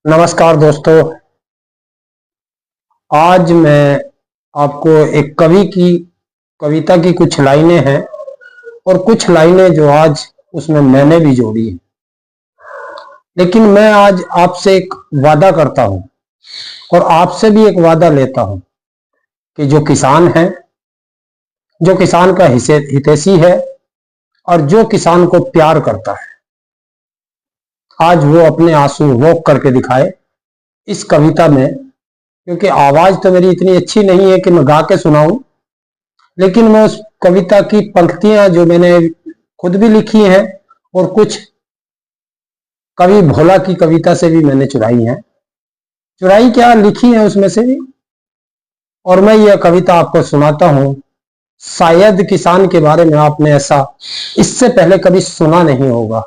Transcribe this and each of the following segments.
नमस्कार दोस्तों। आज मैं आपको एक कविता की कुछ लाइनें हैं और कुछ लाइनें जो आज उसमें मैंने भी जोड़ी हैं। लेकिन मैं आज आपसे एक वादा करता हूं और आपसे भी एक वादा लेता हूं कि जो किसान है, जो किसान का हितैषी है और जो किसान को प्यार करता है, आज वो अपने आंसू रोक करके दिखाए इस कविता में। क्योंकि आवाज तो मेरी इतनी अच्छी नहीं है कि मैं गा के सुनाऊं, लेकिन मैं उस कविता की पंक्तियां जो मैंने खुद भी लिखी हैं और कुछ कवि भोला की कविता से भी मैंने चुराई हैं, चुराई क्या लिखी है उसमें से भी, और मैं यह कविता आपको सुनाता हूं। शायद किसान के बारे में आपने ऐसा इससे पहले कभी सुना नहीं होगा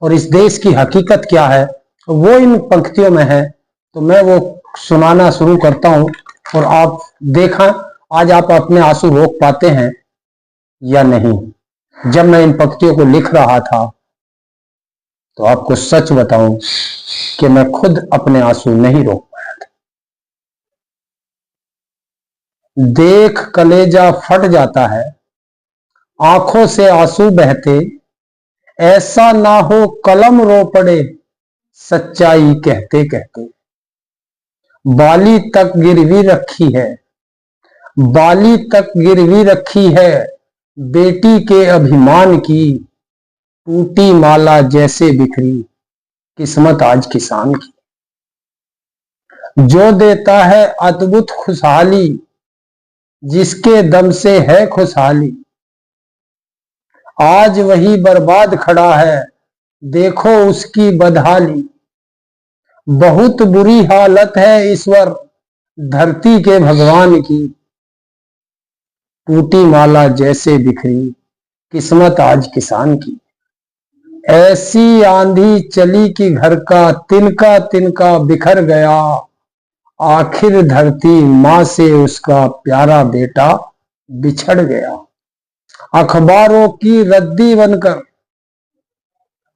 और इस देश की हकीकत क्या है वो इन पंक्तियों में है। तो मैं वो सुनाना शुरू करता हूं और आप देखा आज आप अपने आंसू रोक पाते हैं या नहीं। जब मैं इन पंक्तियों को लिख रहा था तो आपको सच बताऊं कि मैं खुद अपने आंसू नहीं रोक पाया था। देख कलेजा फट जाता है, आंखों से आंसू बहते, ऐसा ना हो कलम रो पड़े सच्चाई कहते कहते। बाली तक गिरवी रखी है, बाली तक गिरवी रखी है बेटी के अभिमान की, टूटी माला जैसे बिखरी किस्मत आज किसान की। जो देता है अद्भुत खुशहाली, जिसके दम से है खुशहाली, आज वही बर्बाद खड़ा है देखो उसकी बदहाली। बहुत बुरी हालत है ईश्वर धरती के भगवान की, टूटी माला जैसे बिखरी किस्मत आज किसान की। ऐसी आंधी चली कि घर का तिनका तिनका बिखर गया, आखिर धरती मां से उसका प्यारा बेटा बिछड़ गया। अखबारों की रद्दी बनकर,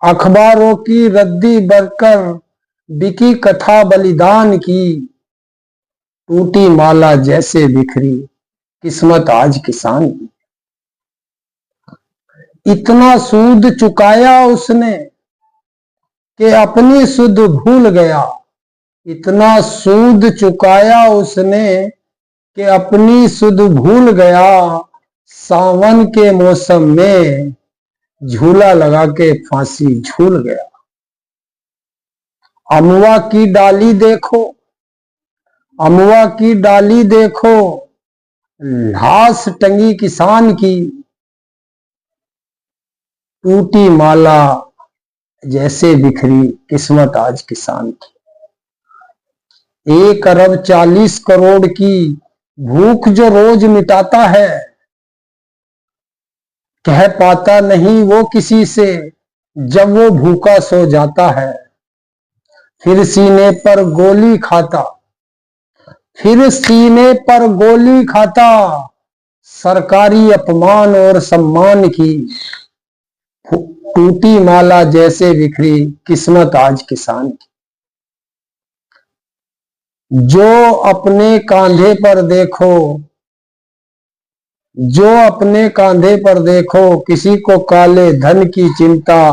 अखबारों की रद्दी बनकर बिकी कथा बलिदान की, टूटी माला जैसे बिखरी किस्मत आज किसान की। इतना सूद चुकाया उसने कि अपनी सुध भूल गया, इतना सूद चुकाया उसने कि अपनी सुध भूल गया। सावन के मौसम में झूला लगा के फांसी झूल गया। अमवा की डाली देखो, अमवा की डाली देखो, लाश टंगी किसान की, टूटी माला जैसे बिखरी किस्मत आज किसान की। 1 अरब 40 करोड़ की भूख जो रोज मिटाता है, कह पाता नहीं वो किसी से जब वो भूखा सो जाता है। फिर सीने पर गोली खाता, फिर सीने पर गोली खाता, सरकारी अपमान और सम्मान की, टूटी माला जैसे बिखरी किस्मत आज किसान की। जो अपने कांधे पर देखो, जो अपने कांधे पर देखो, किसी को काले धन की चिंता,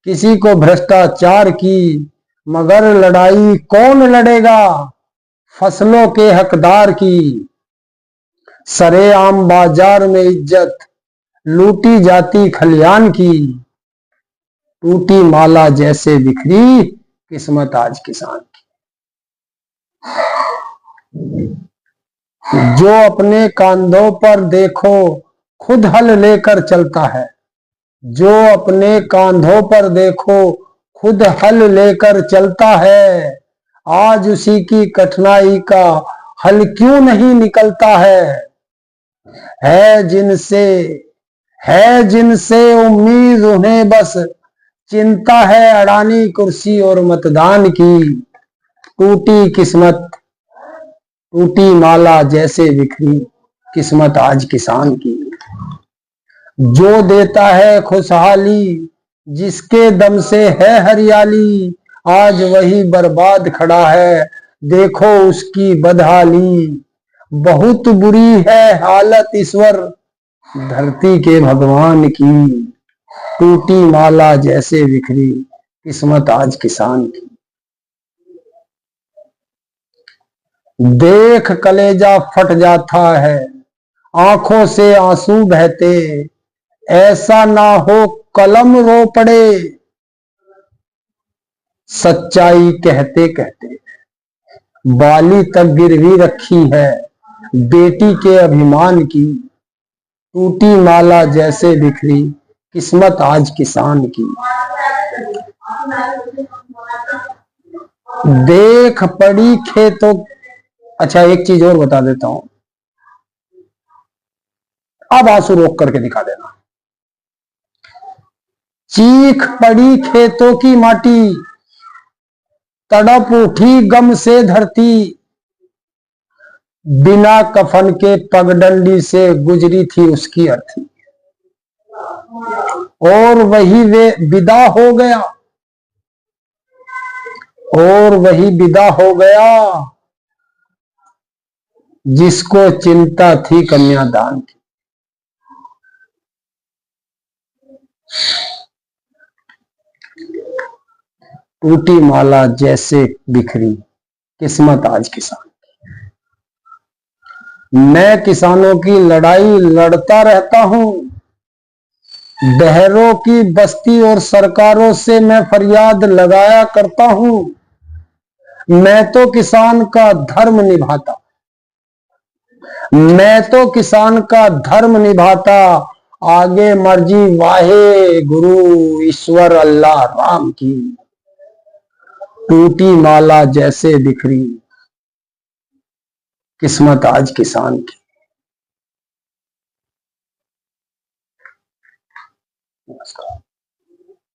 किसी को भ्रष्टाचार की, मगर लड़ाई कौन लड़ेगा फसलों के हकदार की। सरेआम बाजार में इज्जत लूटी जाती खलियान की, टूटी माला जैसे बिखरी किस्मत आज किसान की। जो अपने कांधों पर देखो खुद हल लेकर चलता है, जो अपने कांधों पर देखो खुद हल लेकर चलता है, आज उसी की कठिनाई का हल क्यों नहीं निकलता है। जिनसे है जिनसे उम्मीद उन्हें बस चिंता है अडानी कुर्सी और मतदान की, टूटी किस्मत, टूटी माला जैसे बिखरी किस्मत आज किसान की। जो देता है खुशहाली, जिसके दम से है हरियाली, आज वही बर्बाद खड़ा है, देखो उसकी बदहाली। बहुत बुरी है हालत ईश्वर धरती के भगवान की। टूटी माला जैसे बिखरी किस्मत आज किसान की। देख कलेजा फट जाता है, आंखों से आंसू बहते, ऐसा ना हो कलम रो पड़े। सच्चाई कहते कहते बाली तक गिरवी रखी है बेटी के अभिमान की। टूटी माला जैसे बिखरी किस्मत आज किसान की। देख पड़ी खेतों। अच्छा, एक चीज और बता देता हूं, अब आंसू रोक करके दिखा देना। चीख पड़ी खेतों की माटी, तड़प उठी गम से धरती। बिना कफन के पगडंडी से गुजरी थी उसकी अर्थी। और वही वे विदा हो गया, और वही विदा हो गया जिसको चिंता थी कन्यादान की। टूटी माला जैसे बिखरी किस्मत आज किसान की। मैं किसानों की लड़ाई लड़ता रहता हूं, बहरों की बस्ती और सरकारों से मैं फरियाद लगाया करता हूं। मैं तो किसान का धर्म निभाता, मैं तो किसान का धर्म निभाता। आगे मर्जी वाहे गुरु ईश्वर अल्लाह राम की। टूटी माला जैसे बिखरी किस्मत आज किसान की। नमस्कार।